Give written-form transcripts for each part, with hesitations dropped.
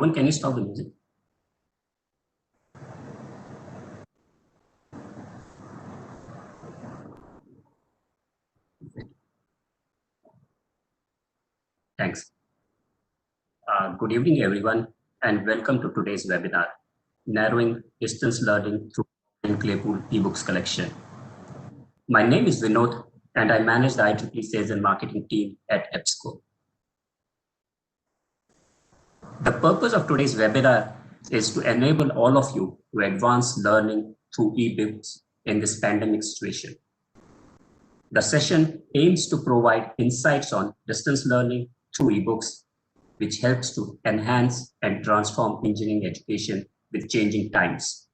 Morgan, can you stop the music? Thanks. Good evening, everyone, and welcome to today's webinar, Narrowing Distance Learning through Morgan Claypool eBooks Collection. My name is Vinod, and I manage the IEEE Sales and Marketing team at EBSCO. The purpose of today's webinar is to enable all of you to advance learning through ebooks in this pandemic situation. The session aims to provide insights on distance learning through ebooks, which helps to enhance and transform engineering education with changing times.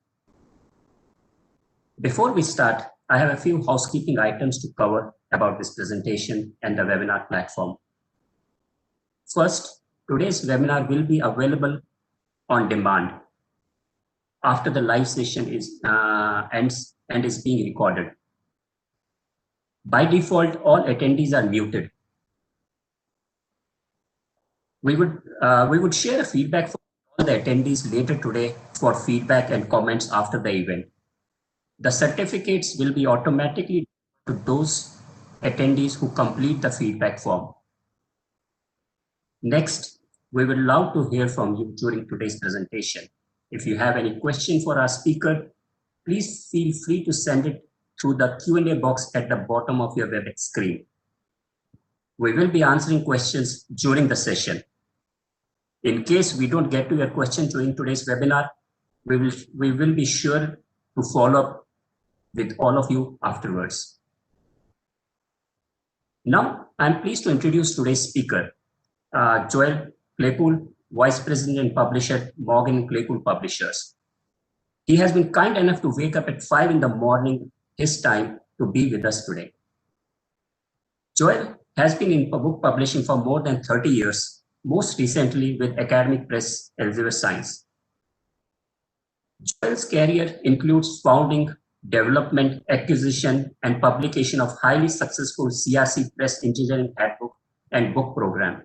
Before we start, I have a few housekeeping items to cover about this presentation and the webinar platform. First, today's webinar will be available on demand after the live session ends and is being recorded. By default, all attendees are muted. We would share feedback for all the attendees later today for feedback and comments after the event. The certificates will be automatically to those attendees who complete the feedback form. Next, we would love to hear from you during today's presentation. If you have any question for our speaker, please feel free to send it through the Q&A box at the bottom of your WebEx screen. We will be answering questions during the session. In case we don't get to your question during today's webinar, we will be sure to follow up with all of you afterwards. Now, I'm pleased to introduce today's speaker, Joel Claypool, Vice President and Publisher at Morgan Claypool Publishers. He has been kind enough to wake up at 5 in the morning his time to be with us today. Joel has been in book publishing for more than 30 years, most recently with academic press Elsevier Science. Joel's career includes founding, development, acquisition, and publication of highly successful CRC Press Engineering Handbook and book program.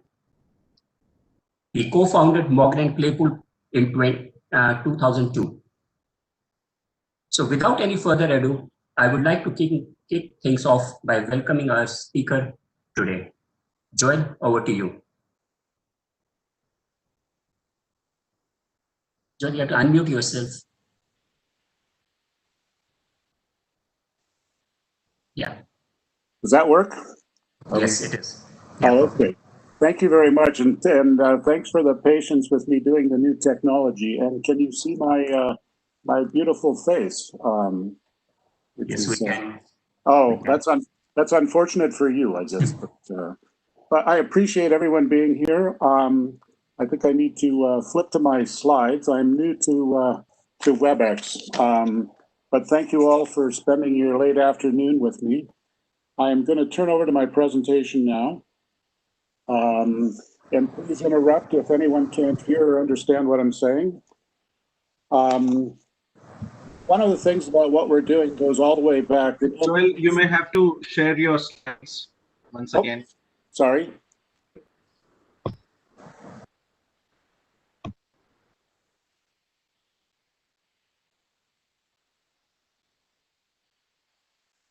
He co-founded Morgan Claypool in 2002. So without any further ado, I would like to kick things off by welcoming our speaker today. Joel, over to you. Joel, you have to unmute yourself. Yeah. Does that work? Yes, it is. Yeah, oh, okay. Thank you very much, and thanks for the patience with me doing the new technology. And can you see my my beautiful face? Yes, we can. Oh, that's unfortunate for you, I guess. But I appreciate everyone being here. I think I need to flip to my slides. I'm new to WebEx, but thank you all for spending your late afternoon with me. I'm going to turn over to my presentation now. And please interrupt if anyone can't hear or understand what I'm saying. One of the things about what we're doing goes all the way back. Joel, you may have to share your slides once again. Sorry.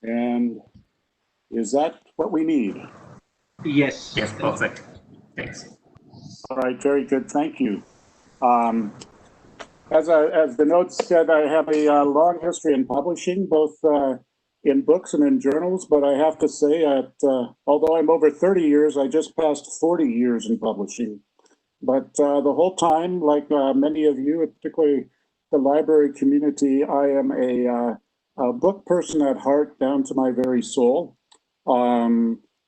And is that what we need? Yes. Yes, perfect. Thanks. All right, very good. Thank you. As the notes said, I have a long history in publishing, both in books and in journals. But I have to say that although I'm over 30 years, I just passed 40 years in publishing. But the whole time, like many of you, particularly the library community, I am a book person at heart, down to my very soul.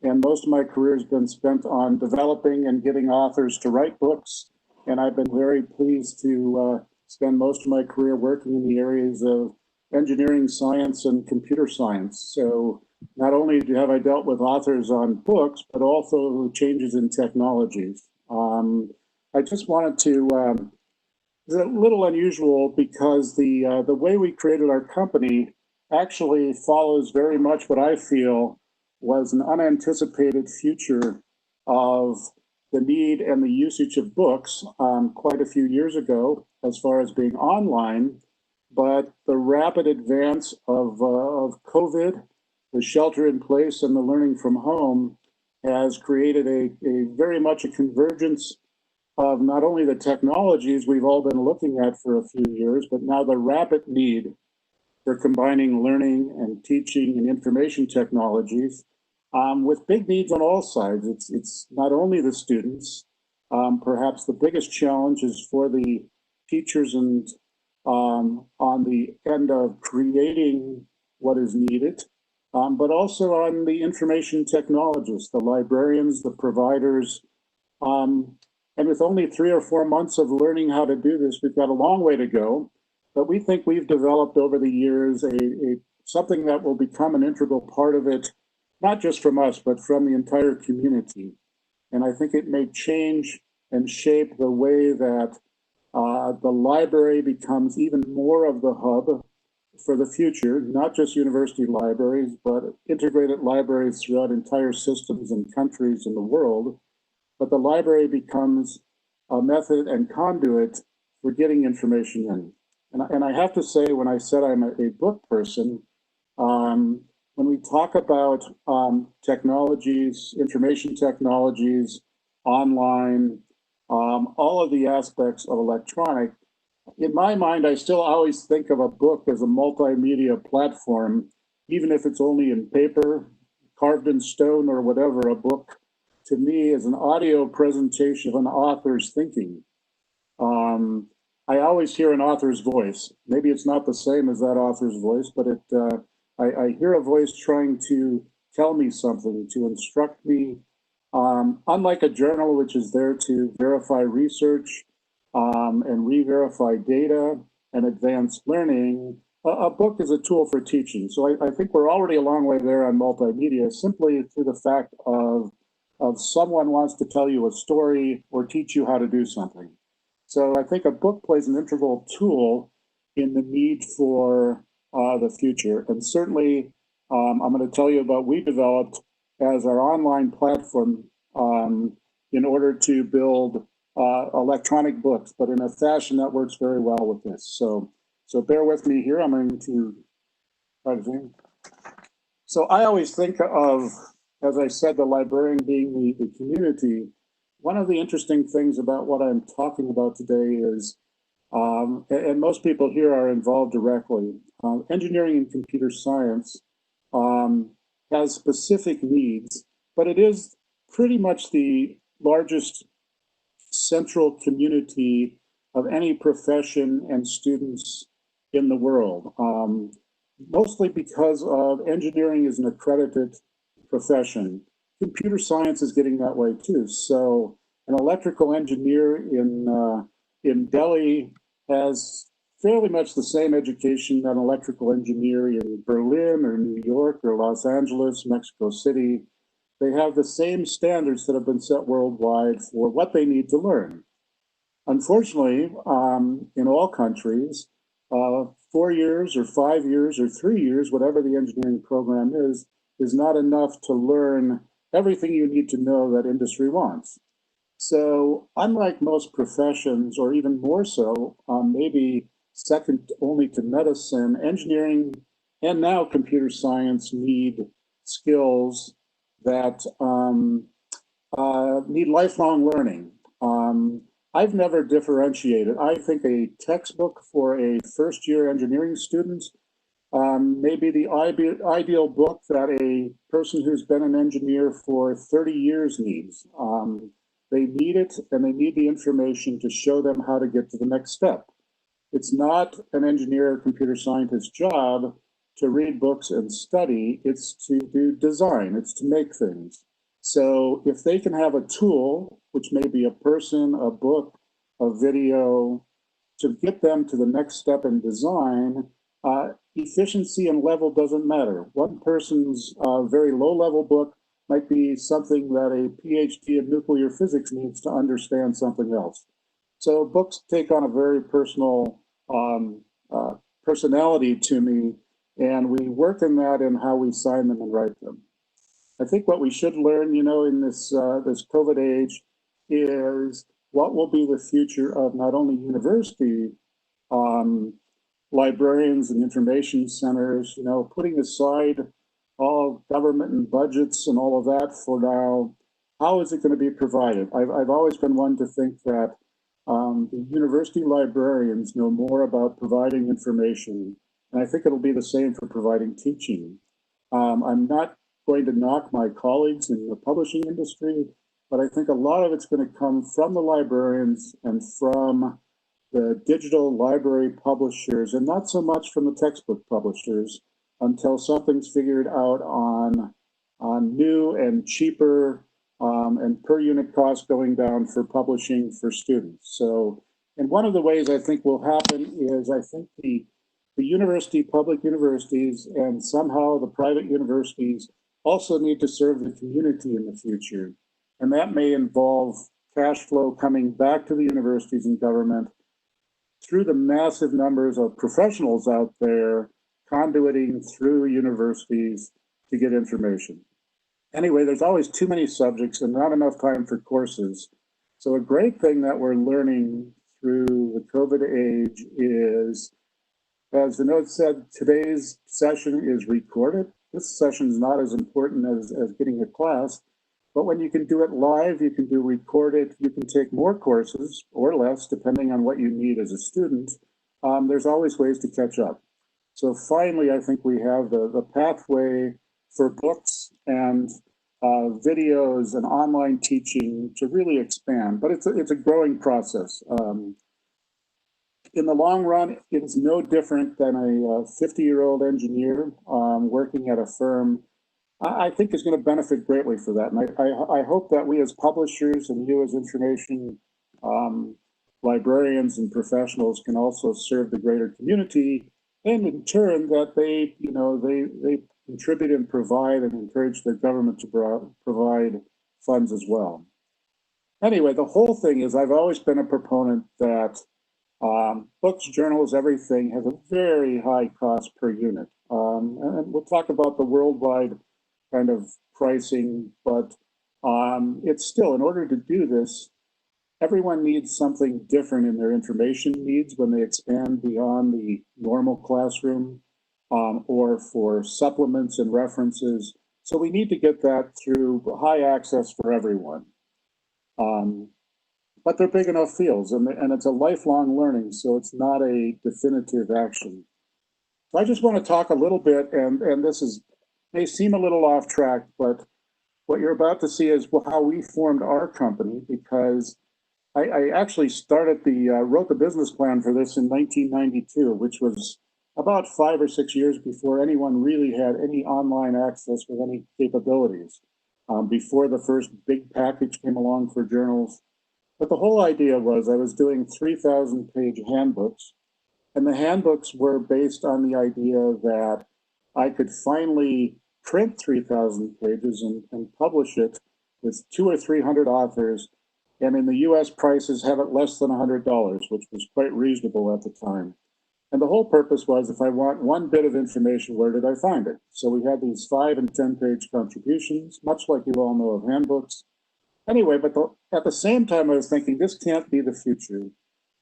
And most of my career has been spent on developing and getting authors to write books. And I've been very pleased to spend most of my career working in the areas of engineering science and computer science. So not only have I dealt with authors on books, but also changes in technologies. I just wanted to, it's a little unusual because the way we created our company actually follows very much what I feel was an unanticipated future of the need and the usage of books quite a few years ago as far as being online, but the rapid advance of COVID, the shelter in place and the learning from home has created a very much a convergence of not only the technologies we've all been looking at for a few years, but now the rapid need for combining learning and teaching and information technologies with big needs on all sides. It's not only the students, perhaps the biggest challenge is for the teachers and on the end of creating what is needed, but also on the information technologists, the librarians, the providers. And with only 3 or 4 months of learning how to do this, we've got a long way to go. But we think we've developed over the years something that will become an integral part of it, not just from us, but from the entire community. And I think it may change and shape the way that the library becomes even more of the hub for the future, not just university libraries, but integrated libraries throughout entire systems and countries in the world. But the library becomes a method and conduit for getting information in. And I have to say, when I said I'm a book person, when we talk about technologies, information technologies, online, all of the aspects of electronic, in my mind, I still always think of a book as a multimedia platform, even if it's only in paper, carved in stone or whatever. A book to me is an audio presentation of an author's thinking. I always hear an author's voice. Maybe it's not the same as that author's voice, but I hear a voice trying to tell me something, to instruct me. Unlike a journal, which is there to verify research and re-verify data and advance learning, a book is a tool for teaching. So I think we're already a long way there on multimedia, simply through the fact of someone wants to tell you a story or teach you how to do something. So I think a book plays an integral tool in the need for the future. And certainly, I'm going to tell you about we developed as our online platform in order to build electronic books, but in a fashion that works very well with this. So bear with me here. I'm going to try to zoom. So I always think of, as I said, the librarian being the community. One of the interesting things about what I'm talking about today is, and most people here are involved directly, engineering and computer science has specific needs, but it is pretty much the largest central community of any profession and students in the world, mostly because of engineering is an accredited profession. Computer science is getting that way too. So an electrical engineer in Delhi has fairly much the same education that an electrical engineer in Berlin or New York or Los Angeles, Mexico City. They have the same standards that have been set worldwide for what they need to learn. Unfortunately, in all countries, 4 years or 5 years or 3 years, whatever the engineering program is not enough to learn everything you need to know that industry wants. So unlike most professions, or even more so, maybe second only to medicine, engineering and now computer science need skills that need lifelong learning. I've never differentiated. I think a textbook for a first-year engineering student may be the ideal book that a person who's been an engineer for 30 years needs. They need it, and they need the information to show them how to get to the next step. It's not an engineer or computer scientist's job to read books and study. It's to do design. It's to make things. So if they can have a tool, which may be a person, a book, a video, to get them to the next step in design, efficiency and level doesn't matter. One person's very low-level book might be something that a PhD in nuclear physics needs to understand something else. So books take on a very personal personality to me, and we work in that in how we sign them and write them. I think what we should learn, in this this COVID age, is what will be the future of not only university librarians and information centers, putting aside all government and budgets and all of that for now, how is it going to be provided? I've always been one to think that the university librarians know more about providing information, and I think it'll be the same for providing teaching. I'm not going to knock my colleagues in the publishing industry, but I think a lot of it's going to come from the librarians and from the digital library publishers, and not so much from the textbook publishers until something's figured out on new and cheaper and per unit cost going down for publishing for students. So, and one of the ways I think will happen is I think the public universities, and somehow the private universities also need to serve the community in the future. And that may involve cash flow coming back to the universities and government through the massive numbers of professionals out there conduiting through universities to get information. Anyway, there's always too many subjects and not enough time for courses. So a great thing that we're learning through the COVID age is, as the note said, today's session is recorded. This session is not as important as getting a class, but when you can do it live, you can do recorded, you can take more courses or less, depending on what you need as a student. There's always ways to catch up. So finally, I think we have the pathway for books and videos and online teaching to really expand, but it's a growing process. In the long run, it is no different than a 50-year-old engineer working at a firm. I think is going to benefit greatly for that. And I hope that we as publishers and you as information librarians and professionals can also serve the greater community, and in turn that they contribute and provide and encourage their government to provide funds as well. Anyway, the whole thing is I've always been a proponent that books, journals, everything has a very high cost per unit. And we'll talk about the worldwide kind of pricing, but it's still, in order to do this, everyone needs something different in their information needs when they expand beyond the normal classroom or for supplements and references. So we need to get that through high access for everyone. But they're big enough fields, and it's a lifelong learning, so it's not a definitive action. So I just want to talk a little bit, and this may seem a little off track, but what you're about to see is how we formed our company, because I actually wrote the business plan for this in 1992, which was about 5 or 6 years before anyone really had any online access with any capabilities, before the first big package came along for journals. But the whole idea was I was doing 3,000-page handbooks, and the handbooks were based on the idea that I could finally print 3,000 pages and publish it with 200 or 300 authors, and in the US prices have it less than $100, which was quite reasonable at the time. And the whole purpose was, if I want one bit of information, where did I find it? So we had these 5- and 10-page contributions, much like you all know of handbooks. Anyway, but at the same time, I was thinking, this can't be the future.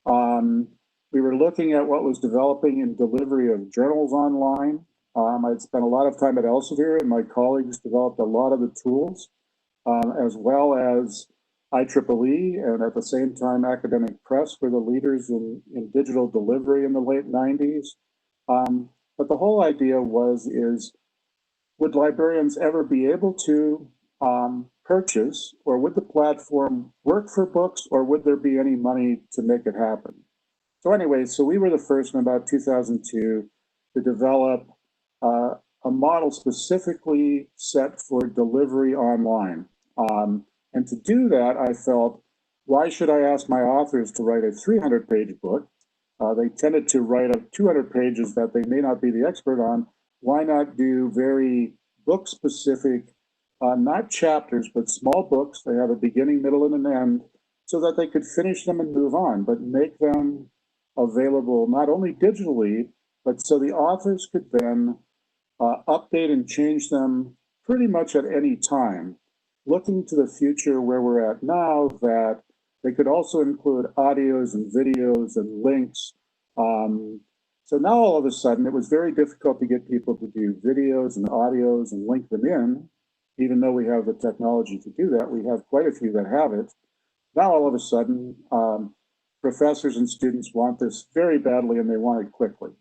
We were looking at what was developing in delivery of journals online. I'd spent a lot of time at Elsevier, and my colleagues developed a lot of the tools, as well as IEEE, and at the same time, Academic Press were the leaders in digital delivery in the late 90s. But the whole idea is would librarians ever be able to purchase, or would the platform work for books, or would there be any money to make it happen? So anyway, so we were the first in about 2002 to develop a model specifically set for delivery online. And to do that, I felt, why should I ask my authors to write a 300-page book? They tended to write up 200 pages that they may not be the expert on. Why not do very book-specific, not chapters, but small books? They have a beginning, middle, and an end, so that they could finish them and move on, but make them available not only digitally, but so the authors could then update and change them pretty much at any time. looking to the future where we're at now, that they could also include audios and videos and links. So now all of a sudden, it was very difficult to get people to do videos and audios and link them in, even though we have the technology to do that. We have quite a few that have it. Now all of a sudden, professors and students want this very badly and they want it quickly.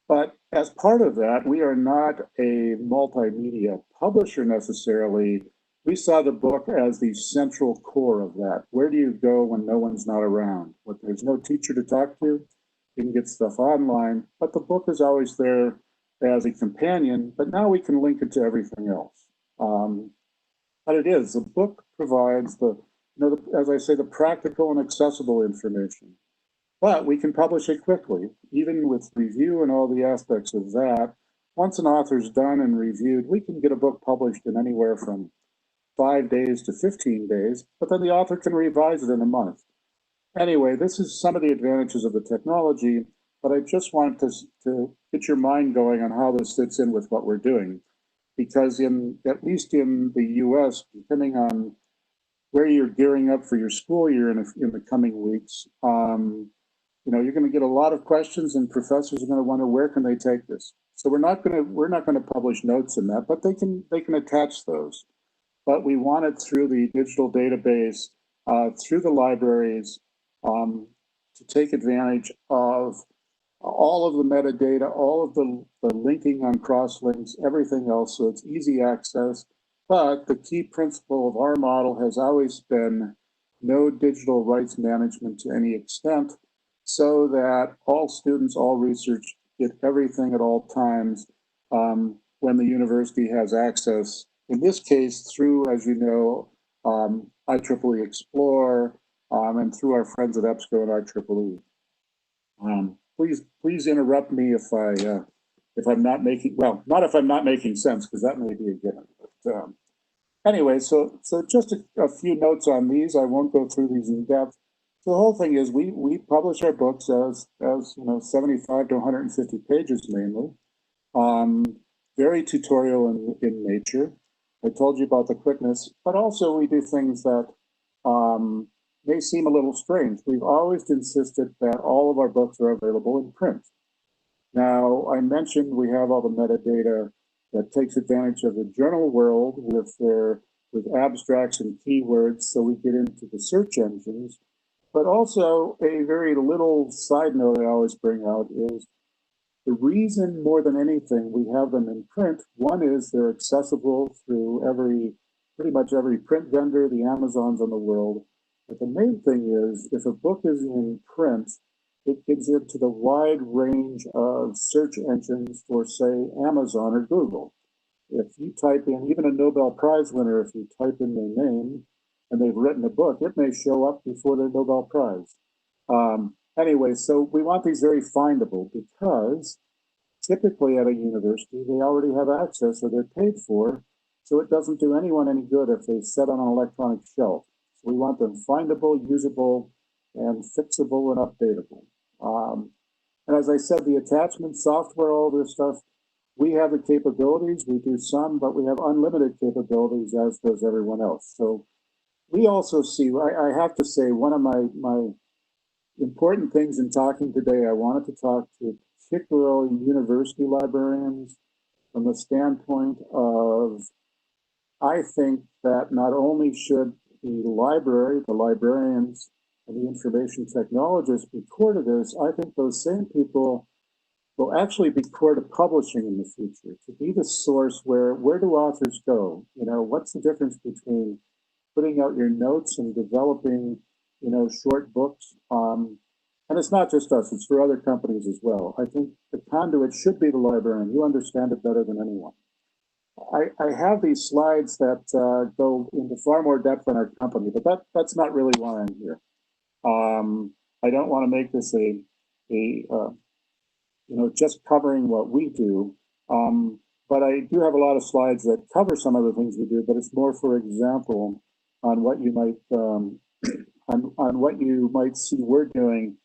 But as part of that, we are not a multimedia publisher necessarily. We saw the book as the central core of that. Where do you go when no one's not around? When there's no teacher to talk to, you can get stuff online, but the book is always there as a companion, but now we can link it to everything else. But it is, the book provides as I say, the practical and accessible information. But we can publish it quickly, even with review and all the aspects of that. Once an author's done and reviewed, we can get a book published in anywhere from 5 days to 15 days, but then the author can revise it in a month. Anyway, this is some of the advantages of the technology, but I just want to get your mind going on how this fits in with what we're doing. Because at least in the US, depending on where you're gearing up for your school year in the coming weeks, you're going to get a lot of questions, and professors are going to wonder, where can they take this? So we're not going to publish notes in that, but they can attach those. But we want it through the digital database, through the libraries, to take advantage of all of the metadata, all of the linking on crosslinks, everything else, so it's easy access. But the key principle of our model has always been no digital rights management to any extent, so that all students, all research get everything at all times when the university has access. In this case, through, as you know, IEEE Explore, and through our friends at EBSCO and IEEE. Please interrupt me if I'm not making, well, not if I'm not making sense, because that may be a given. But anyway, so just a few notes on these. I won't go through these in depth. So the whole thing is we publish our books as 75 to 150 pages mainly, very tutorial in nature. I told you about the quickness, but also we do things that may seem a little strange. We've always insisted that all of our books are available in print. Now, I mentioned we have all the metadata that takes advantage of the journal world with abstracts and keywords, so we get into the search engines. But also, a very little side note I always bring out is the reason more than anything we have them in print. One is they're accessible through pretty much every print vendor, the Amazons in the world. But the main thing is, if a book is in print, it gets into the wide range of search engines for, say, Amazon or Google. If you type in, even a Nobel Prize winner, if you type in their name and they've written a book, it may show up before their Nobel Prize. Anyway, so we want these very findable, because typically at a university, they already have access or they're paid for, so it doesn't do anyone any good if they sit on an electronic shelf. So we want them findable, usable, and fixable and updatable. And as I said, the attachment software, all this stuff, we have the capabilities. We do some, but we have unlimited capabilities, as does everyone else. So we also see, I have to say, one of my important things in talking today, I wanted to talk to particularly university librarians from the standpoint of, I think that not only should the library, the librarians, and the information technologists be core to this, I think those same people will actually be core to publishing in the future, to be the source where do authors go? What's the difference between putting out your notes and developing, short books? And it's not just us, it's for other companies as well. I think the conduit should be the librarian. You understand it better than anyone. I have these slides that go into far more depth on our company, but that's not really why I'm here. I don't want to make this just covering what we do. But I do have a lot of slides that cover some of the things we do, but it's more, for example, on what you might on what you might see we're doing.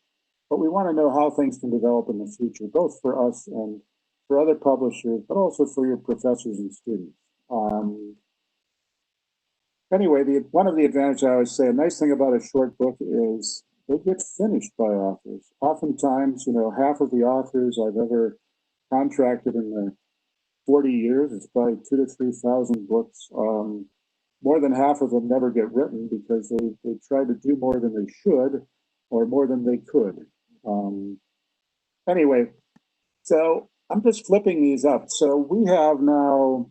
But we want to know how things can develop in the future, both for us and for other publishers, but also for your professors and students. Anyway, one of the advantages I always say, a nice thing about a short book is they get finished by authors. Oftentimes, half of the authors I've ever contracted in the 40 years, it's probably 2,000 to 3,000 books. More than half of them never get written because they try to do more than they should or more than they could. Anyway, so I'm just flipping these up. So we have now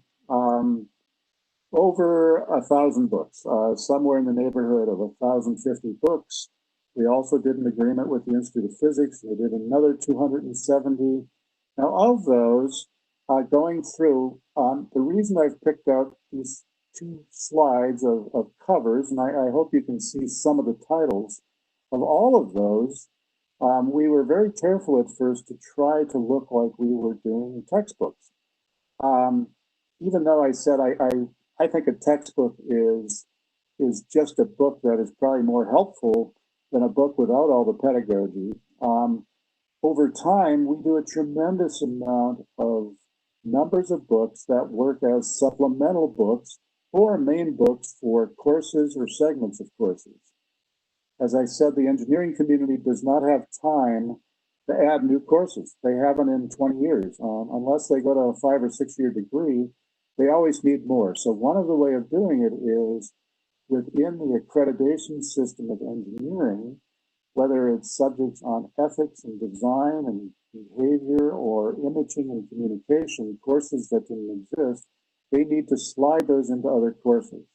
over 1,000 books, somewhere in the neighborhood of 1,050 books. We also did an agreement with the Institute of Physics. We did another 270. Now, of those, going through, the reason I've picked out these two slides of covers, and I hope you can see some of the titles of all of those, we were very careful at first to try to look like we were doing textbooks. Even though I said I think a textbook is just a book that is probably more helpful than a book without all the pedagogy. Over time, we do a tremendous amount of numbers of books that work as supplemental books or main books for courses or segments of courses. As I said, the engineering community does not have time to add new courses. They haven't in 20 years. Unless they go to a 5 or 6 year degree, they always need more. So one of the way of doing it is within the accreditation system of engineering, whether it's subjects on ethics and design and behavior or imaging and communication, courses that didn't exist, they need to slide those into other courses.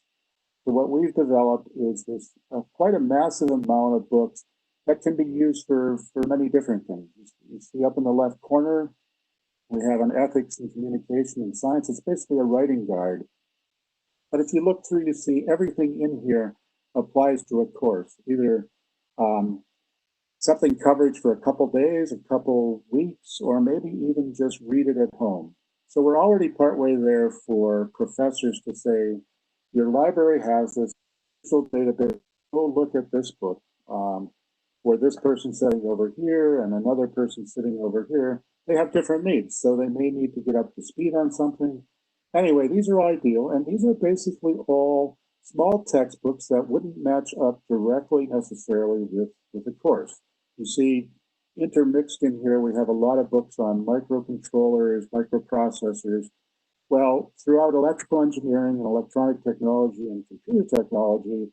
So what we've developed is this quite a massive amount of books that can be used for many different things. You see up in the left corner, we have an ethics and communication and science. It's basically a writing guide. But if you look through, you see everything in here applies to a course, either something coverage for a couple days, a couple weeks, or maybe even just read it at home. So we're already partway there for professors to say, your library has this database, go look at this book, where this person sitting over here and another person sitting over here, they have different needs. So they may need to get up to speed on something. Anyway, these are ideal, and these are basically all small textbooks that wouldn't match up directly necessarily with the course. You see, intermixed in here, we have a lot of books on microcontrollers, microprocessors. Well, throughout electrical engineering and electronic technology and computer technology,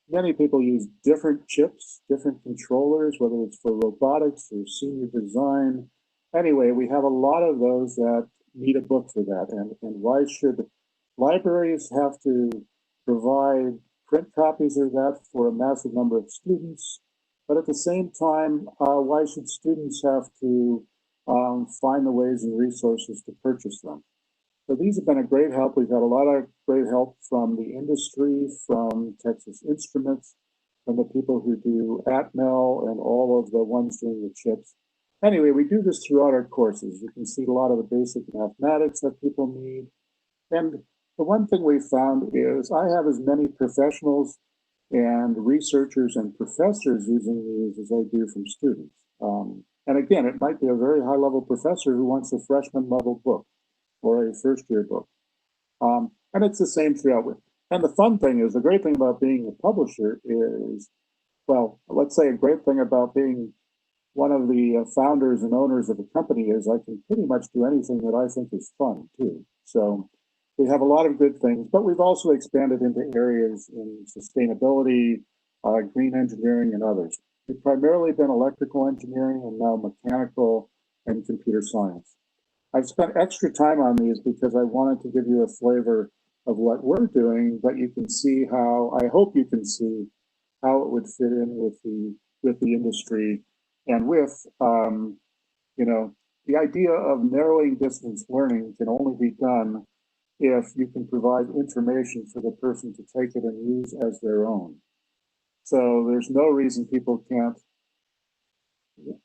many people use different chips, different controllers, whether it's for robotics or senior design. Anyway, we have a lot of those that need a book for that. And why should libraries have to provide print copies of that for a massive number of students? But at the same time, why should students have to find the ways and resources to purchase them? So these have been a great help. We've had a lot of great help from the industry, from Texas Instruments, from the people who do Atmel and all of the ones doing the chips. Anyway, we do this throughout our courses. You can see a lot of the basic mathematics that people need. And the one thing we found is I have as many professionals and researchers and professors using these as I do from students. And again, it might be a very high level professor who wants a freshman level book or a first year book. And it's the same throughout. And the fun thing is, the great thing about being a publisher is, well, let's say a great thing about being one of the founders and owners of a company is I can pretty much do anything that I think is fun too. So we have a lot of good things, but we've also expanded into areas in sustainability, green engineering, and others. We've primarily been electrical engineering and now mechanical and computer science. I've spent extra time on these because I wanted to give you a flavor of what we're doing, but you can see how, I hope you can see how it would fit in with the industry and with, the idea of narrowing distance learning can only be done if you can provide information for the person to take it and use as their own. So there's no reason people can't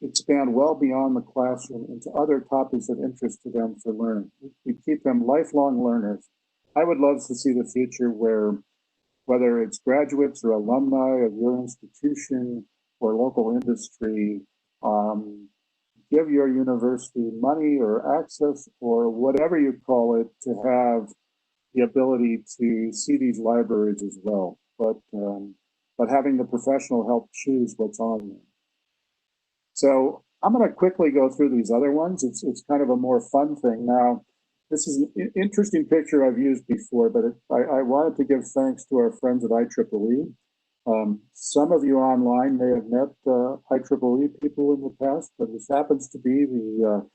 expand well beyond the classroom into other topics of interest to them for learning. We keep them lifelong learners. I would love to see the future where, whether it's graduates or alumni of your institution or local industry, give your university money or access or whatever you call it to have the ability to see these libraries as well, but having the professional help choose what's on them. So I'm going to quickly go through these other ones. It's kind of a more fun thing. Now, this is an interesting picture I've used before, but I wanted to give thanks to our friends at IEEE. Some of you online may have met IEEE people in the past, but this happens to be the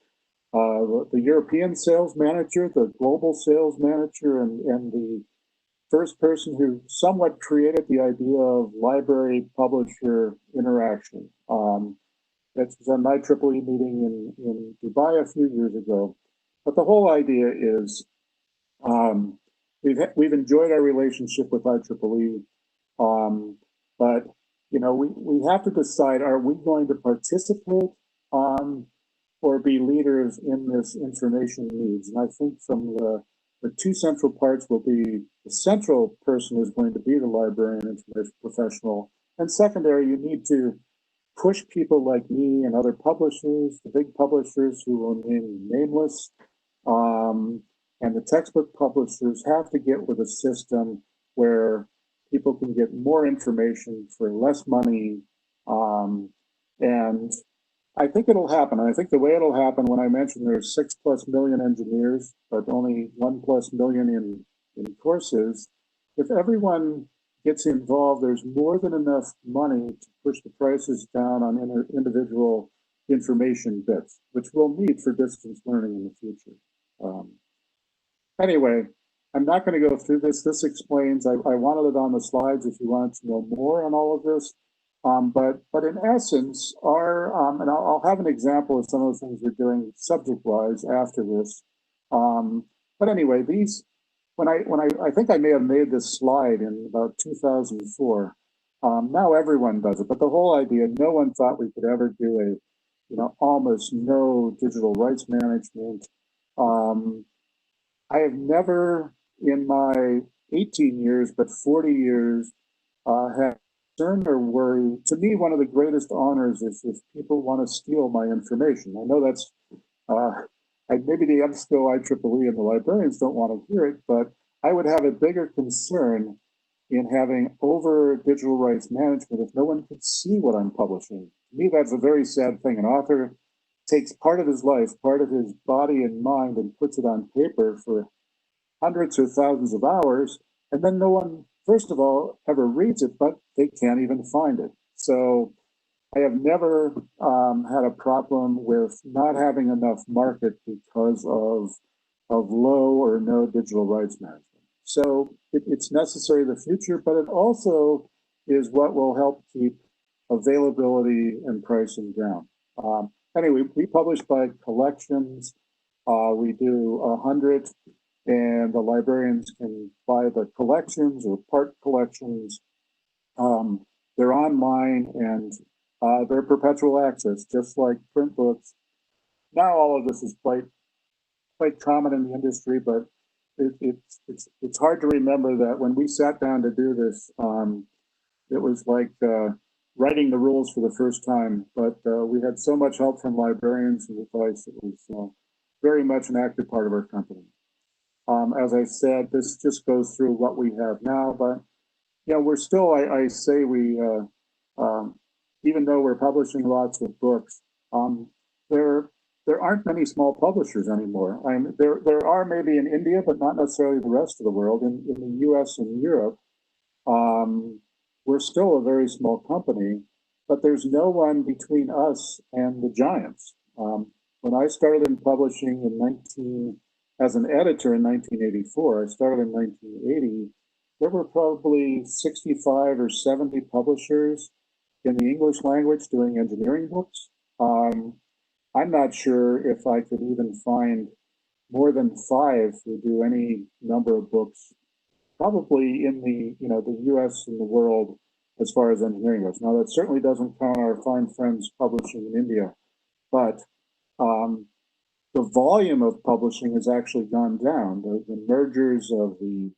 European sales manager, the global sales manager, and the first person who somewhat created the idea of library-publisher interaction. That was an IEEE meeting in Dubai a few years ago. But the whole idea is we've enjoyed our relationship with IEEE, but we have to decide: are we going to participate or be leaders in this information needs? And I think from the two central parts will be the central person is going to be the librarian information professional, and secondary, you need to push people like me and other publishers, the big publishers who will remain nameless, and the textbook publishers have to get with a system where people can get more information for less money. And I think it'll happen. I think the way it'll happen, when I mentioned there's 6+ million engineers, but only 1+ million in courses, if everyone gets involved, there's more than enough money to push the prices down on individual information bits, which we'll need for distance learning in the future. Anyway, I'm not going to go through this. This explains, I wanted it on the slides if you wanted to know more on all of this. But in essence, and I'll have an example of some of the things we're doing subject-wise after this. But anyway, when I think I may have made this slide in about 2004. Now everyone does it, but the whole idea, no one thought we could ever do almost no digital rights management. I have never in my 18 years, but 40 years, had concern or worry. To me, one of the greatest honors is if people want to steal my information. I know that's maybe the EBSCO, IEEE, and the librarians don't want to hear it, but I would have a bigger concern in having over digital rights management if no one could see what I'm publishing. To me, that's a very sad thing. An author takes part of his life, part of his body and mind, and puts it on paper for hundreds or thousands of hours, and then no one, first of all, ever reads it, but they can't even find it. So I have never had a problem with not having enough market because of low or no digital rights management. So it's necessary in the future, but it also is what will help keep availability and pricing down. Anyway, we publish by collections. We do 100, and the librarians can buy the collections or part collections. They're online and they're perpetual access, just like print books. Now all of this is quite common in the industry, but it's hard to remember that when we sat down to do this, it was like writing the rules for the first time. But we had so much help from librarians and advice. It was very much an active part of our company. As I said, this just goes through what we have now, but we're still, I say we, even though we're publishing lots of books, there aren't many small publishers anymore. There are maybe in India, but not necessarily the rest of the world. In the US and Europe, we're still a very small company, but there's no one between us and the giants. When I started in publishing as an editor in 1984, I started in 1980, there were probably 65 or 70 publishers in the English language doing engineering books. I'm not sure if I could even find more than 5 who do any number of books, probably in the US and the world as far as engineering goes. Now, that certainly doesn't count our fine friends publishing in India, but the volume of publishing has actually gone down. The mergers of the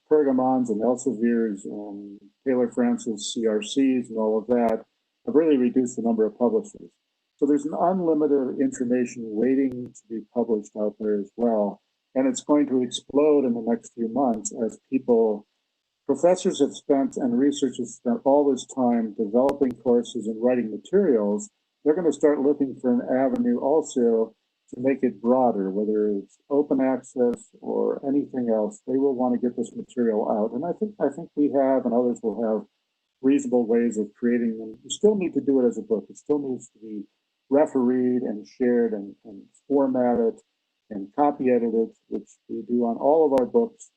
Pergamons and Elsevier's and Taylor Francis CRCs and all of that have really reduced the number of publishers. So there's an unlimited information waiting to be published out there as well. and it's going to explode in the next few months as professors have spent and researchers spent all this time developing courses and writing materials. They're going to start looking for an avenue also to make it broader, whether it's open access or anything else. They will want to get this material out, and I think we have, and others will have reasonable ways of creating them. You still need to do it as a book. It still needs to be refereed and shared and formatted and copy edited, which we do on all of our books.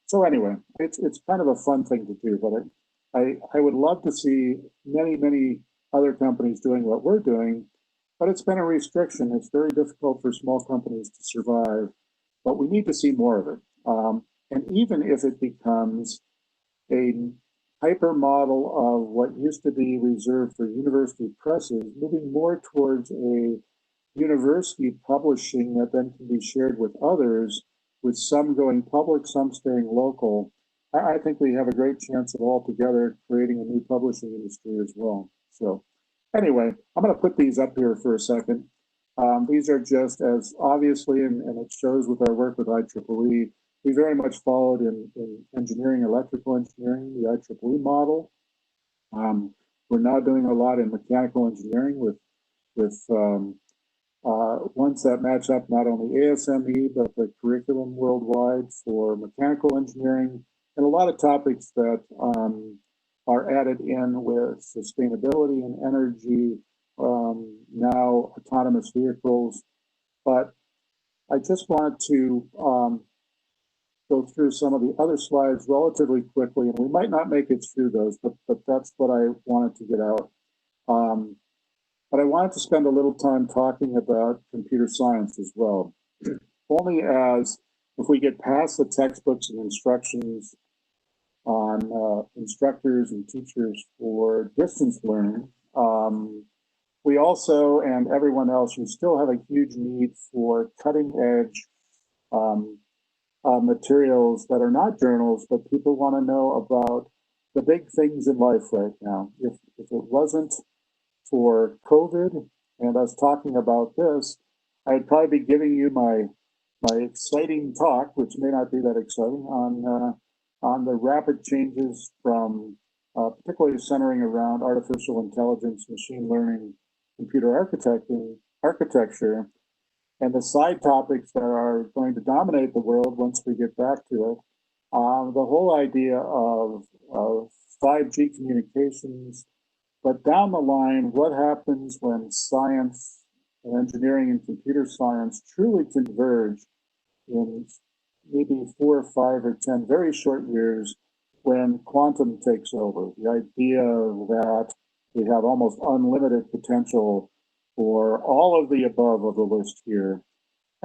So anyway, it's kind of a fun thing to do, but I would love to see many other companies doing what we're doing, but it's been a restriction. It's very difficult for small companies to survive, but we need to see more of it. And even if it becomes a hyper model of what used to be reserved for university presses, moving more towards a university publishing that then can be shared with others, with some going public, some staying local. I think we have a great chance of all together creating a new publishing industry as well. So anyway, I'm going to put these up here for a second. These are just as obviously, and it shows with our work with IEEE, we very much followed in engineering, electrical engineering, the IEEE model. We're now doing a lot in mechanical engineering with ones that match up not only ASME, but the curriculum worldwide for mechanical engineering, and a lot of topics that are added in with sustainability and energy, now autonomous vehicles. But I just wanted to go through some of the other slides relatively quickly, and we might not make it through those, but that's what I wanted to get out. But I wanted to spend a little time talking about computer science as well, only as if we get past the textbooks and instructions on instructors and teachers for distance learning, we also, and everyone else, we still have a huge need for cutting edge materials that are not journals, but people want to know about the big things in life right now. If it wasn't for COVID and us talking about this, I'd probably be giving you my exciting talk, which may not be that exciting, on the rapid changes from particularly centering around artificial intelligence, machine learning, computer architecture, and the side topics that are going to dominate the world once we get back to it. The whole idea of 5G communications, but down the line, what happens when science and engineering and computer science truly converge in maybe 4 or 5 or 10 very short years when quantum takes over? The idea that we have almost unlimited potential for all of the above of the list here.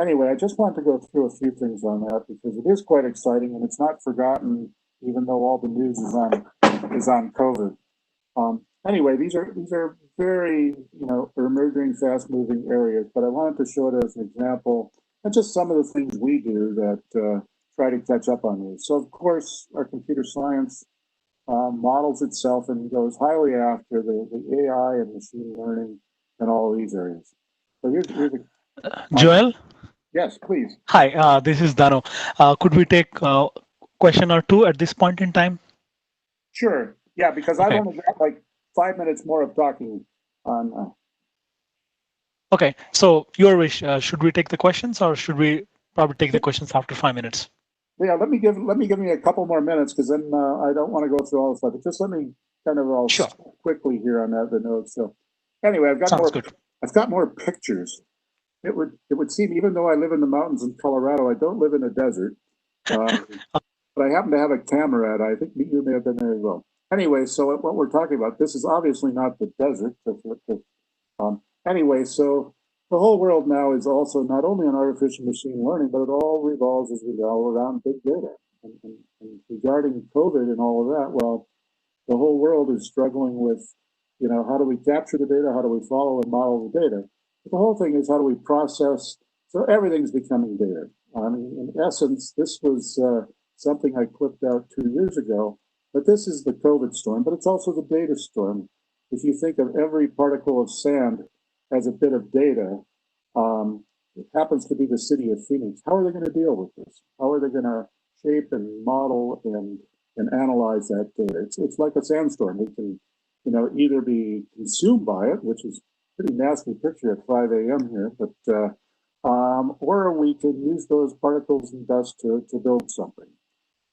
Anyway, I just wanted to go through a few things on that because it is quite exciting and it's not forgotten, even though all the news is on COVID. Anyway, these are very, emerging, fast-moving areas, but I wanted to show it as an example and just some of the things we do that try to catch up on these. So, of course, our computer science models itself and goes highly after the AI and machine learning and all these areas. So here's Joel? Yes, please. Hi, this is Dano. Could we take a question or two at this point in time? Sure. Yeah, because I've only got like 5 minutes more of talking on. Okay, so your wish. Should we take the questions, or should we probably take the questions after 5 minutes? Yeah, let me give me a couple more minutes because then I don't want to go through all the stuff. But just let me kind of quickly here on the notes. So anyway, I've got more pictures. It would seem, even though I live in the mountains in Colorado, I don't live in a desert. But I happen to have a camera at. I think you may have been there as well. Anyway, so what we're talking about, this is obviously not the desert. Anyway, so the whole world now is also not only on artificial machine learning, but it all revolves, as we know, around big data. And regarding COVID and all of that, well, the whole world is struggling with, how do we capture the data? How do we follow and model the data? But the whole thing is, how do we process? So everything's becoming data. I mean, in essence, this was something I clipped out 2 years ago, but this is the COVID storm, but it's also the data storm. If you think of every particle of sand as a bit of data, it happens to be the city of Phoenix. How are they going to deal with this? How are they going to shape and model and analyze that data? It's like a sandstorm. We can, either be consumed by it, which is a pretty nasty picture at 5 a.m. here, but or we can use those particles and dust to build something.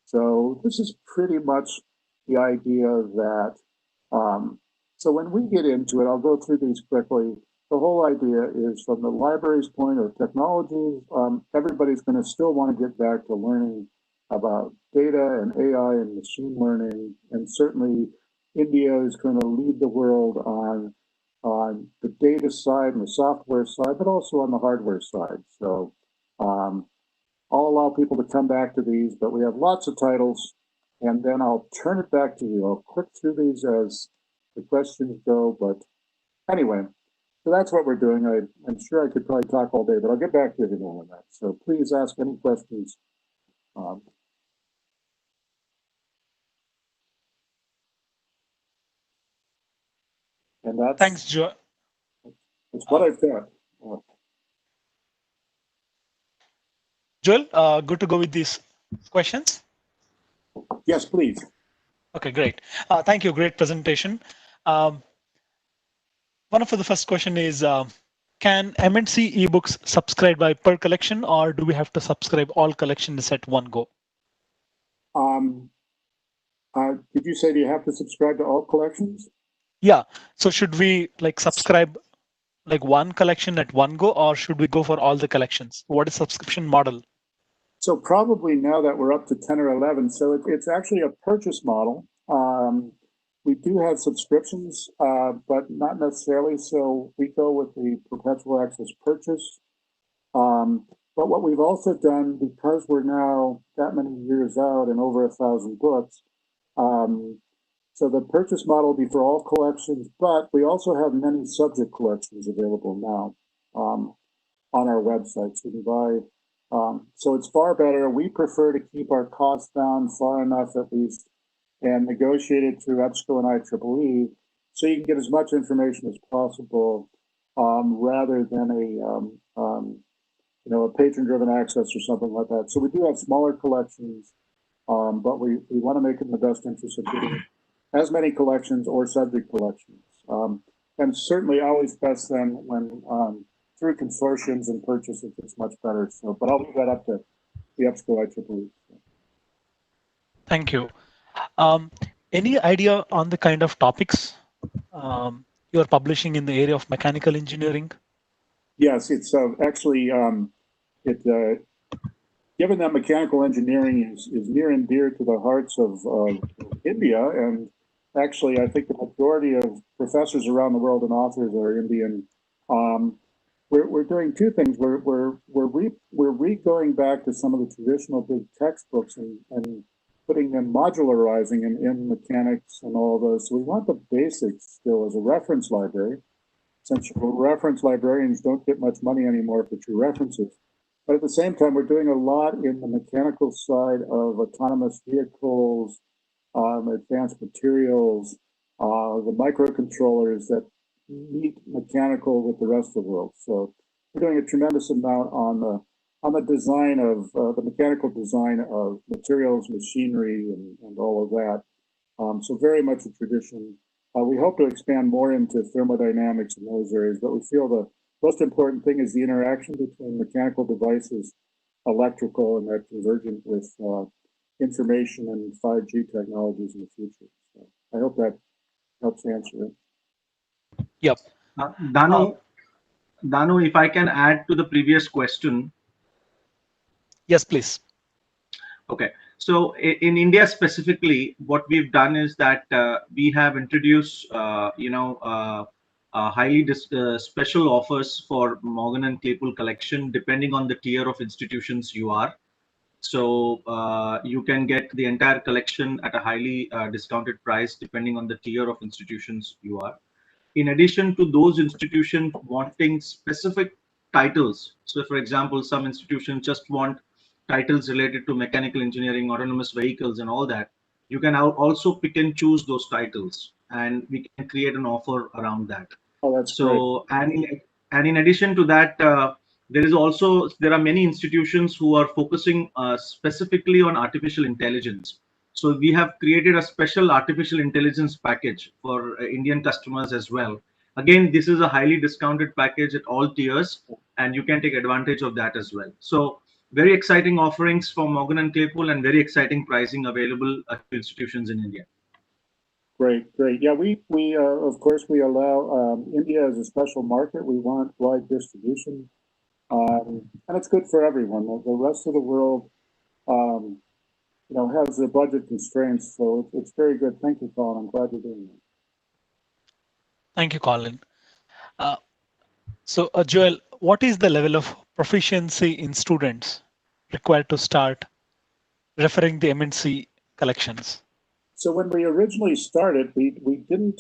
So this is pretty much the idea that, so when we get into it, I'll go through these quickly. The whole idea is from the library's point of technology, everybody's going to still want to get back to learning about data and AI and machine learning. And certainly India is going to lead the world on the data side and the software side, but also on the hardware side. So I'll allow people to come back to these, but we have lots of titles, and then I'll turn it back to you. I'll click through these as the questions go, but anyway, so that's what we're doing. I'm sure I could probably talk all day, but I'll get back to everyone on that. So please ask any questions. And that's, Thanks, Joel. that's what I've got. Joel, good to go with these questions? Yes, please. Okay, great. Thank you. Great presentation. One of the first question is, can MNC ebooks subscribe by per collection, or do we have to subscribe all collections at one go? Did you say do you have to subscribe to all collections? Yeah. So should we like subscribe like one collection at one go, or should we go for all the collections? What is subscription model? So probably now that we're up to 10 or 11, so it's actually a purchase model. We do have subscriptions, but not necessarily. So we go with the perpetual access purchase. But what we've also done, because we're now that many years out and over 1,000 books, so the purchase model will be for all collections, but we also have many subject collections available now on our website. So you can buy. So it's far better. We prefer to keep our costs down far enough at least and negotiate it through EBSCO and IEEE so you can get as much information as possible rather than a patron-driven access or something like that. So we do have smaller collections, but we want to make it in the best interest of getting as many collections or subject collections. And certainly always best then when through consortiums and purchases, it's much better. So, but I'll leave that up to the EBSCO IEEE. Thank you. Any idea on the kind of topics you're publishing in the area of mechanical engineering? Yes, it's actually, given that mechanical engineering is near and dear to the hearts of India, and actually I think the majority of professors around the world and authors are Indian. We're doing two things. We're re-going back to some of the traditional big textbooks and putting them modularizing in mechanics and all of those. So we want the basics still as a reference library. Since reference librarians don't get much money anymore for true references. But at the same time, we're doing a lot in the mechanical side of autonomous vehicles, advanced materials, the microcontrollers that meet mechanical with the rest of the world. So we're doing a tremendous amount on the design of the mechanical design of materials, machinery, and all of that. So very much a tradition. We hope to expand more into thermodynamics in those areas, but we feel the most important thing is the interaction between mechanical devices, electrical, and that convergent with information and 5G technologies in the future. So I hope that helps answer it. Yep. Danu, if I can add to the previous question. Yes, please. Okay. So in India specifically, what we've done is that we have introduced, highly special offers for Morgan and Claypool collection, depending on the tier of institutions you are. So you can get the entire collection at a highly discounted price, depending on the tier of institutions you are. In addition to those institutions wanting specific titles, so for example, some institutions just want titles related to mechanical engineering, autonomous vehicles, and all that, you can also pick and choose those titles, and we can create an offer around that. Oh, that's so great. And in addition to that, There are many institutions who are focusing specifically on artificial intelligence. So we have created a special artificial intelligence package for Indian customers as well. Again, this is a highly discounted package at all tiers, and you can take advantage of that as well. So very exciting offerings from Morgan and Claypool, and very exciting pricing available to institutions in India. Great, great. Yeah, we of course we allow India as a special market. We want wide distribution, and it's good for everyone. The rest of the world, um, has their budget constraints, so it's very good. Thank you, Colin. I'm glad you're doing that. Thank you, Colin. So, Joel, what is the level of proficiency in students required to start referring the MNC collections? So when we originally started, we didn't.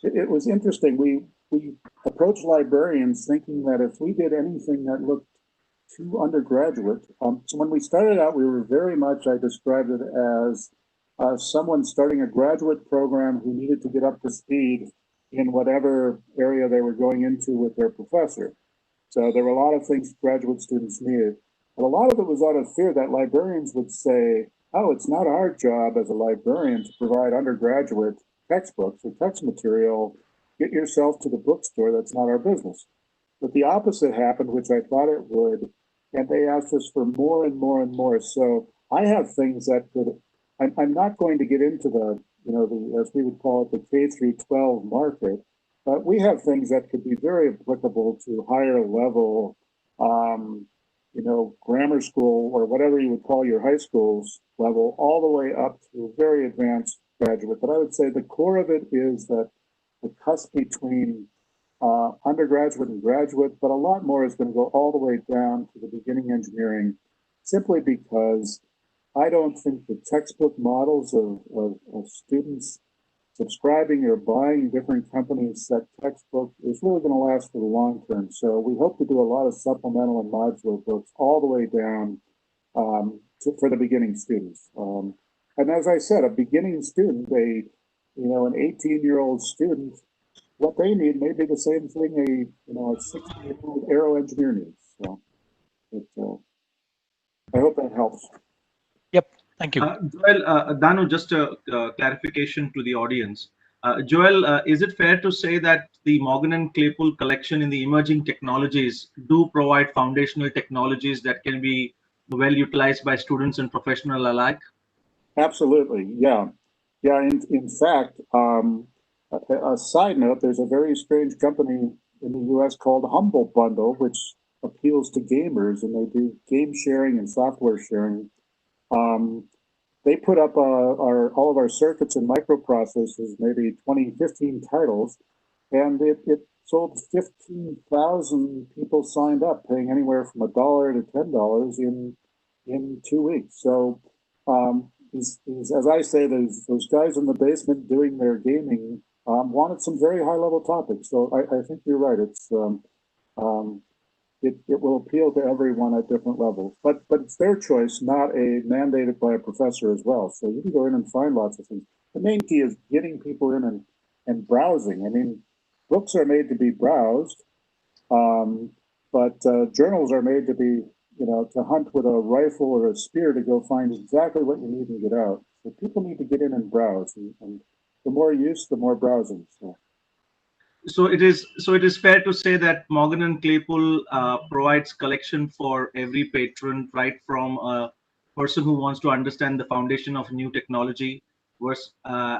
It was interesting. We approached librarians thinking that if we did anything that looked too undergraduate, so when we started out, we were very much. I described it as someone starting a graduate program who needed to get up to speed in whatever area they were going into with their professor. So there were a lot of things graduate students needed. But a lot of it was out of fear that librarians would say, oh, it's not our job as a librarian to provide undergraduate textbooks or text material. Get yourself to the bookstore. That's not our business. But the opposite happened, which I thought it would. And they asked us for more and more and more. So I have things that could, I'm not going to get into as we would call it, the K through 12 market. But we have things that could be very applicable to higher level, grammar school or whatever you would call your high school's level, all the way up to very advanced graduate. But I would say the core of it is that the cusp between undergraduate and graduate, but a lot more is going to go all the way down to the beginning engineering, simply because I don't think the textbook models of students subscribing or buying different companies' set textbook is really going to last for the long term. So we hope to do a lot of supplemental and modular books all the way down for the beginning students. And as I said, a beginning student, an 18-year-old student, what they need may be the same thing a 60-year-old aero engineer needs. So I hope that helps. Yep, thank you. Joel, Danu, just a clarification to the audience. Joel, is it fair to say that the Morgan and Claypool collection in the emerging technologies do provide foundational technologies that can be well utilized by students and professionals alike? Absolutely, yeah. Yeah, in fact, a side note, there's a very strange company in the US called Humble Bundle, which appeals to gamers, and they do game sharing and software sharing. They put up all of our circuits and microprocessors, maybe 15 titles, and it sold 15,000 people signed up, paying anywhere from $1 to $10 in 2 weeks. So, as I say, those guys in the basement doing their gaming wanted some very high level topics. So I think you're right. It will appeal to everyone at different levels, but it's their choice, not mandated by a professor as well. So you can go in and find lots of things. The main key is getting people in and browsing. I mean, books are made to be browsed, but journals are made to be, to hunt with a rifle or a spear to go find exactly what you need and get out. So people need to get in and browse, and the more use, the more browsing. So it is fair to say that Morgan and Claypool provides collection for every patron, right from a person who wants to understand the foundation of new technology,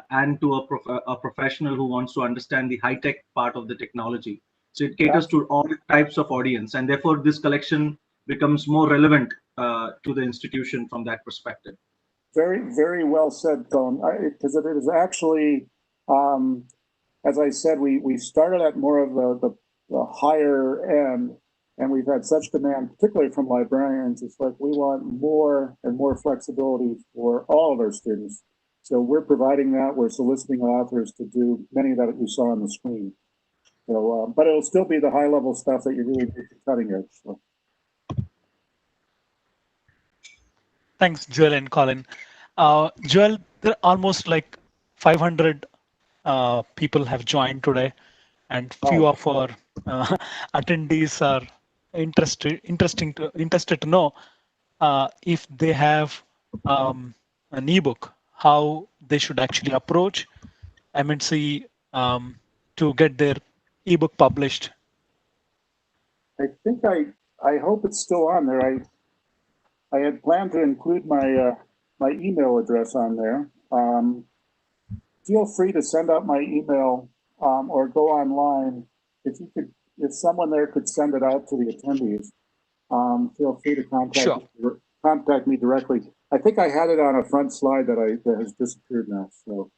and to a professional who wants to understand the high-tech part of the technology. So it caters to all types of audience, and therefore this collection becomes more relevant to the institution from that perspective. Very, very well said, Colin. Because it is actually. As I said, we started at more of the higher end, and we've had such demand, particularly from librarians. It's like we want more and more flexibility for all of our students. So we're providing that. We're soliciting authors to do many that you saw on the screen. So, but it'll still be the high level stuff that you really need to cutting edge. So. Thanks, Joel and Colin. Joel, there are almost like 500 people have joined today, and few of our attendees are interested to know if they have an ebook, how they should actually approach MNC to get their ebook published. I think I hope it's still on there. I had planned to include my email address on there. Feel free to send out my email or go online. If someone there could send it out to the attendees, feel free to contact me directly. I think I had it on a front slide that has disappeared now. So.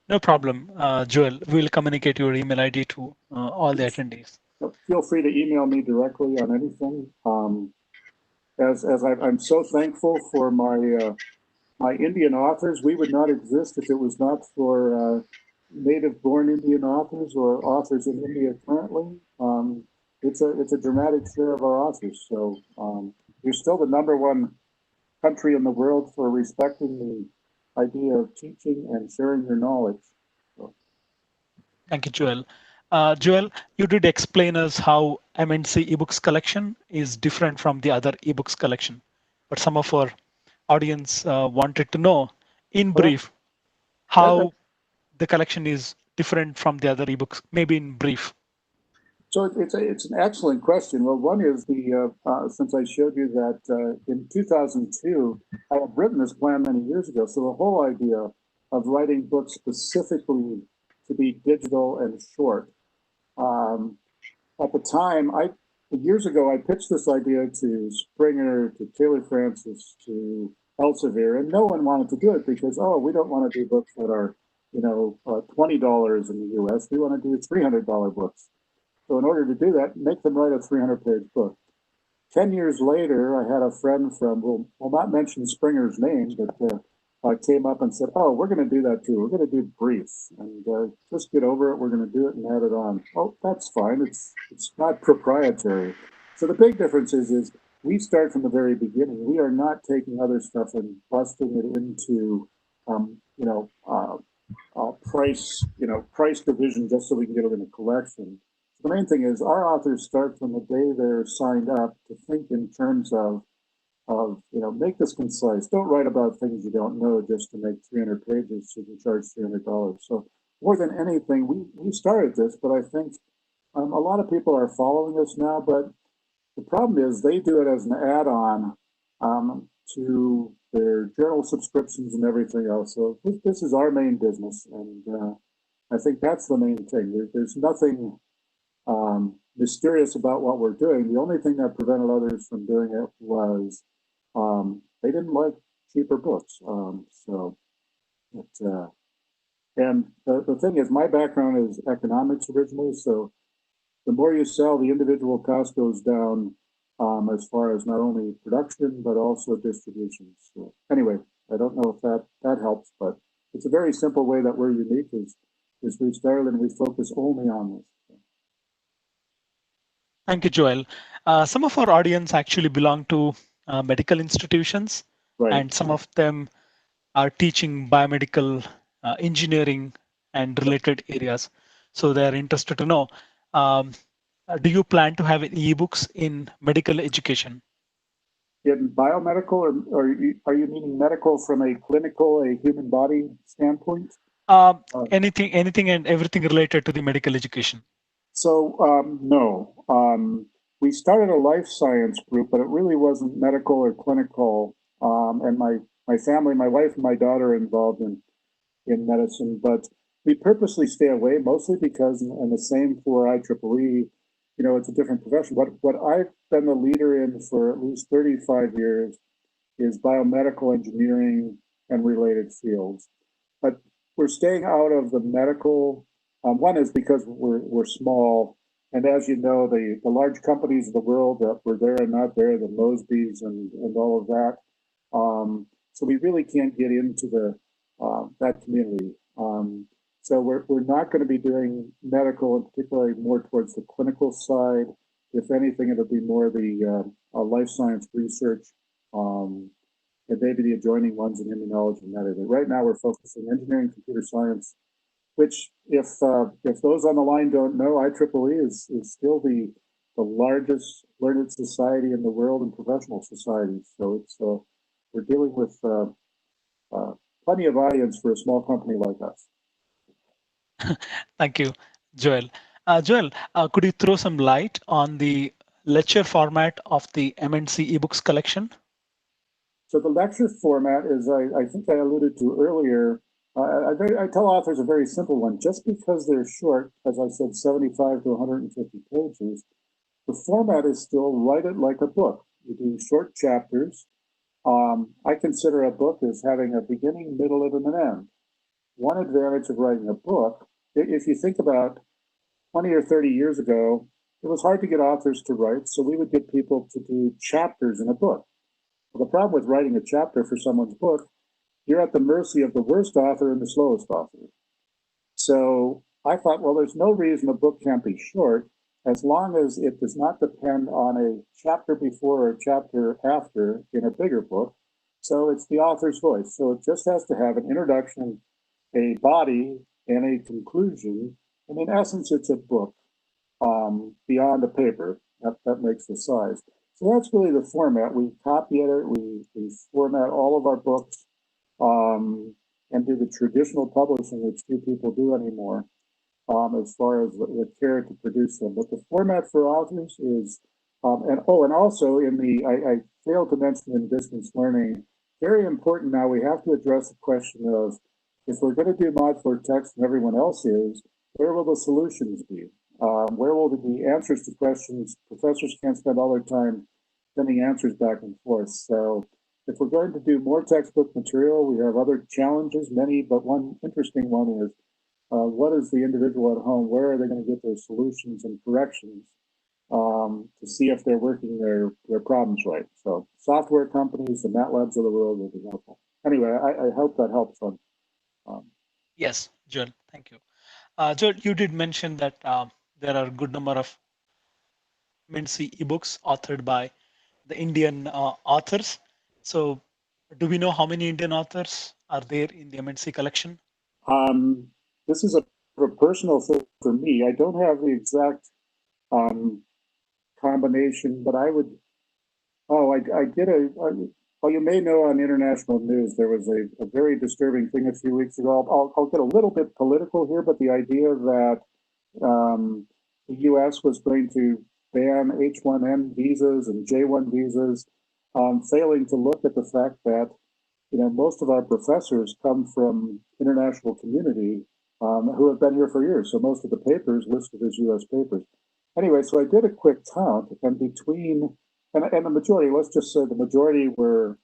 No problem, Joel. We'll communicate your email ID to all the attendees. Feel free to email me directly on anything. I'm so thankful for my Indian authors. We would not exist if it was not for native-born Indian authors or authors in India currently. It's a dramatic share of our authors. So you're still the #1 country in the world for respecting the idea of teaching and sharing your knowledge. So. Thank you, Joel. Joel, you did explain us how MNC eBooks collection is different from the other eBooks collection, but some of our audience wanted to know, in brief, how the collection is different from the other eBooks, maybe in brief. So it's an excellent question. Well, one is since I showed you that in 2002, I had written this plan many years ago. So the whole idea of writing books specifically to be digital and short. At the time, years ago, I pitched this idea to Springer, to Taylor Francis, to Elsevier, and no one wanted to do it because, oh, we don't want to do books that are, $20 in the US. We want to do $300 books. So in order to do that, make them write a 300-page book. 10 years later, I had a friend from, we'll not mention Springer's name, but came up and said, oh, we're going to do that too. We're going to do briefs and just get over it. We're going to do it and add it on. Oh, that's fine. It's not proprietary. So the big difference is we start from the very beginning. We are not taking other stuff and busting it into, price division just so we can get it in a collection. The main thing is our authors start from the day they're signed up to think in terms of make this concise. Don't write about things you don't know just to make 300 pages so you can charge $300. So more than anything, we started this, but I think a lot of people are following us now. But the problem is they do it as an add-on to their journal subscriptions and everything else. So this is our main business, and I think that's the main thing. There's nothing mysterious about what we're doing. The only thing that prevented others from doing it was they didn't like cheaper books. And the thing is, my background is economics originally, so the more you sell, the individual cost goes down as far as not only production, but also distribution. So anyway, I don't know if that helps, but it's a very simple way that we're unique is we started and we focus only on this. Thank you, Joel. Some of our audience actually belong to medical institutions, right. And some of them are teaching biomedical engineering and related areas. So they're interested to know, do you plan to have ebooks in medical education? In biomedical, or are you meaning medical from a clinical, a human body standpoint? Anything and everything related to the medical education. So no, we started a life science group, but it really wasn't medical or clinical. And my family, my wife and my daughter are involved in medicine, but we purposely stay away mostly because, and the same for IEEE, it's a different profession. But what I've been the leader in for at least 35 years is biomedical engineering and related fields. But we're staying out of the medical. One is because we're small, and as you know, the large companies of the world that were there and not there, the Mosbys and all of that. So we really can't get into that community. So we're not going to be doing medical, and particularly more towards the clinical side. If anything, it'll be more the life science research, and maybe the adjoining ones in immunology and editing. Right now, we're focusing engineering, computer science, which if those on the line don't know, IEEE is still the the largest learned society in the world and professional societies. So it's we're dealing with plenty of audience for a small company like us. Thank you, Joel. Joel, could you throw some light on the lecture format of the MNC eBooks collection? So the lecture format is, I think I alluded to earlier, I tell authors a very simple one. Just because they're short, as I said, 75 to 150 pages, the format is still write it like a book. You do short chapters. I consider a book as having a beginning, middle, and an end. One advantage of writing a book, if you think about 20 or 30 years ago, it was hard to get authors to write, so we would get people to do chapters in a book. Well, the problem with writing a chapter for someone's book, you're at the mercy of the worst author and the slowest author. So I thought, well, there's no reason a book can't be short as long as it does not depend on a chapter before or chapter after in a bigger book. So it's the author's voice. So it just has to have an introduction, a body, and a conclusion. And in essence, it's a book beyond a paper. That makes the size. So that's really the format. We copy edit, we format all of our books and do the traditional publishing, which few people do anymore, as far as the care to produce them. But the format for authors is, and also in the, I failed to mention in distance learning, very important now, we have to address the question of, if we're going to do modular text and everyone else is, where will the solutions be? Where will the answers to questions? Professors can't spend all their time sending answers back and forth. So if we're going to do more textbook material, we have other challenges, many, but one interesting one is, what is the individual at home? Where are they going to get their solutions and corrections to see if they're working their problems right? So software companies, the MATLabs of the world will be helpful. Anyway, I hope that helps. Yes, Joel, thank you. Joel, you did mention that there are a good number of MNC ebooks authored by the Indian authors. So do we know how many Indian authors are there in the MNC collection? This is a personal thing for me. I don't have the exact combination, but I would, I did well, you may know on international news, there was a very disturbing thing a few weeks ago. I'll get a little bit political here, but the idea that the US was going to ban H-1N visas and J-1 visas, failing to look at the fact that, most of our professors come from international community who have been here for years. So most of the papers listed as US papers. Anyway, so I did a quick count, and between, and the majority, let's just say the majority were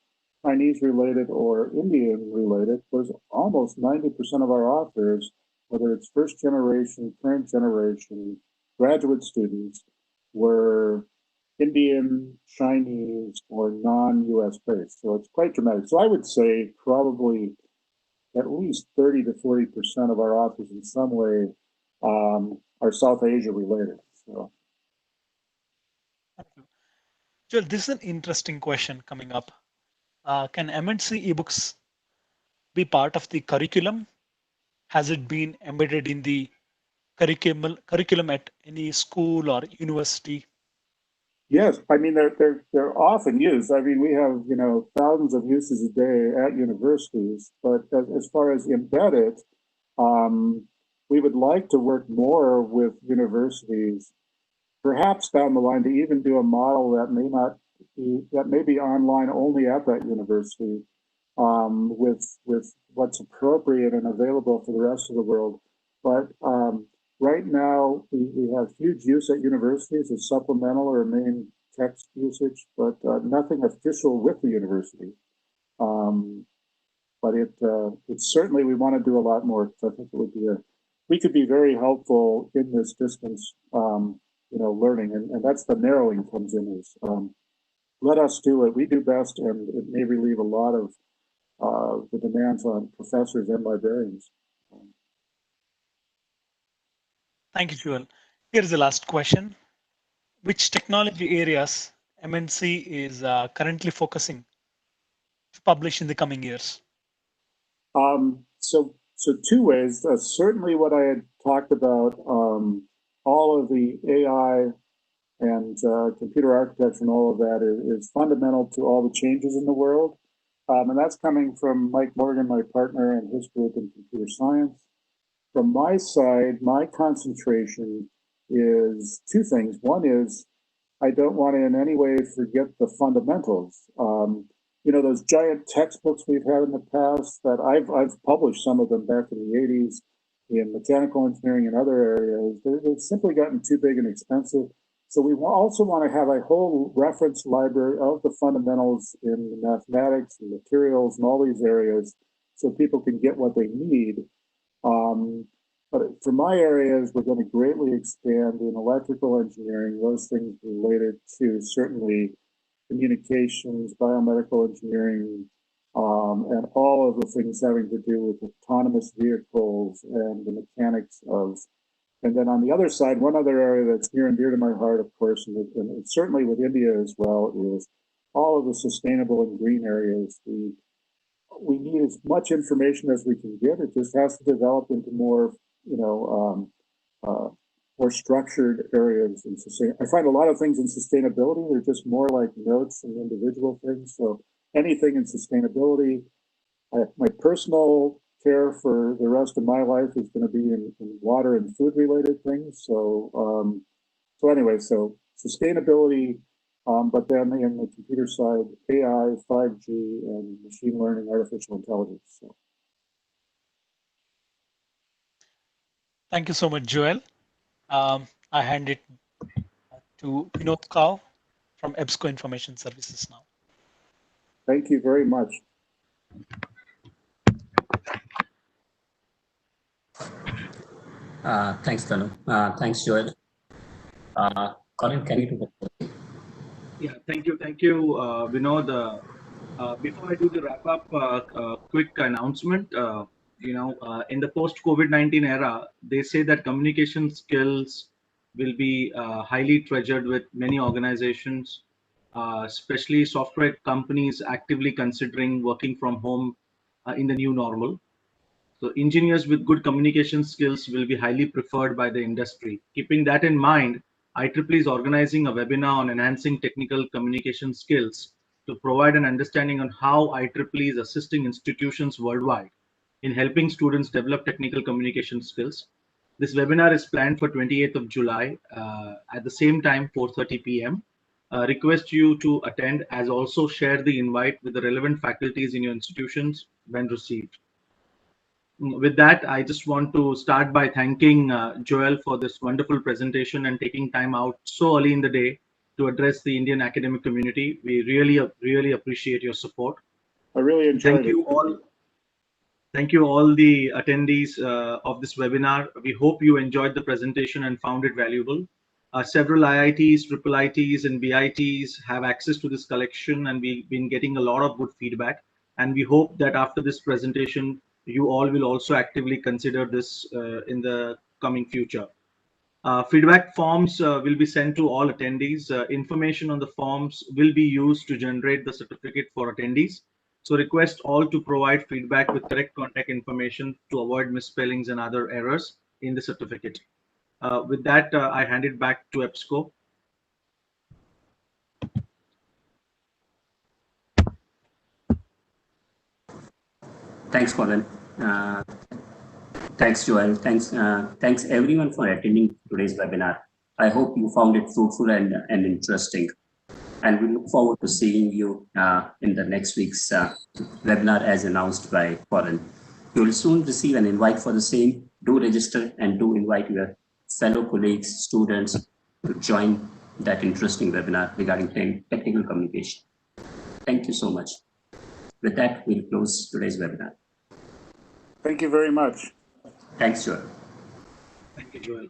Chinese related or Indian related, was almost 90% of our authors, whether it's first generation, current generation, graduate students, were Indian, Chinese, or non-US based. So it's quite dramatic. So I would say probably at least 30 to 40% of our authors in some way are South Asia related. So. Joel, this is an interesting question coming up. Can MNC ebooks be part of the curriculum? Has it been embedded in the curriculum at any school or university? Yes, I mean they're often used. I mean we have thousands of uses a day at universities, but as far as embedded, we would like to work more with universities, perhaps down the line to even do a model that may be online only at that university, with what's appropriate and available for the rest of the world. But right now, we have huge use at universities as supplemental or main text usage, but nothing official with the university. But it's certainly, we want to do a lot more, because I think it would be we could be very helpful in this distance, learning, and that's the narrowing comes in is let us do what we do best, and it may relieve a lot of the demands on professors and librarians. Thank you, Joel. Here's the last question. Which technology areas MNC is currently focusing to publish in the coming years? So two ways. Certainly what I had talked about, all of the AI And computer architecture and all of that is fundamental to all the changes in the world. And that's coming from Mike Morgan, my partner, and his group in computer science. From my side, my concentration is two things. One is I don't want to in any way forget the fundamentals. You know, those giant textbooks we've had in the past that I've published some of them back in the 80s in mechanical engineering and other areas, they've simply gotten too big and expensive. So we also want to have a whole reference library of the fundamentals in mathematics and materials and all these areas so people can get what they need. But for my areas, we're going to greatly expand in electrical engineering, those things related to certainly communications, biomedical engineering, and all of the things having to do with autonomous vehicles and the mechanics of. And then on the other side, one other area that's near and dear to my heart, of course, and certainly with India as well, is all of the sustainable and green areas. We need as much information as we can get. It just has to develop into more, more structured areas. I find a lot of things in sustainability, they're just more like notes and individual things. So anything in sustainability, my personal care for the rest of my life is going to be in water and food related things. So, anyway, so sustainability, but then in the computer side, AI, 5G, and machine learning, artificial intelligence. So. Thank you so much, Joel. I hand it to Vinod Kao from EBSCO Information Services now. Thank you very much. Thanks, Kanu. Thanks, Joel. Colin, can you do that? Yeah, thank you, Vinod. Before I do the wrap up, quick announcement. In the post-COVID-19 era, they say that communication skills will be highly treasured with many organizations, especially software companies actively considering working from home in the new normal. So engineers with good communication skills will be highly preferred by the industry. Keeping that in mind, IEEE is organizing a webinar on enhancing technical communication skills to provide an understanding on how IEEE is assisting institutions worldwide in helping students develop technical communication skills. This webinar is planned for 28th of July at the same time, 4:30 p.m. Request you to attend, as also share the invite with the relevant faculties in your institutions when received. With that, I just want to start by thanking Joel for this wonderful presentation and taking time out so early in the day to address the Indian academic community. We really appreciate your support. I really enjoyed it. Thank you all the attendees of this webinar. We hope you enjoyed the presentation and found it valuable. Several IITs, IIITs, and BITs have access to this collection, and we've been getting a lot of good feedback. And we hope that after this presentation, you all will also actively consider this in the coming future. Feedback forms will be sent to all attendees. Information on the forms will be used to generate the certificate for attendees. So request all to provide feedback with correct contact information to avoid misspellings and other errors in the certificate. With that, I hand it back to EBSCO. Thanks, Colin. Thanks, Joel. Thanks everyone for attending today's webinar. I hope you found it fruitful and interesting. And we look forward to seeing you in the next week's webinar as announced by Colin. You will soon receive an invite for the same. Do register and do invite your fellow colleagues, students to join that interesting webinar regarding technical communication. Thank you so much. With that, we'll close today's webinar. Thank you very much. Thanks, Joel. Thank you, Joel.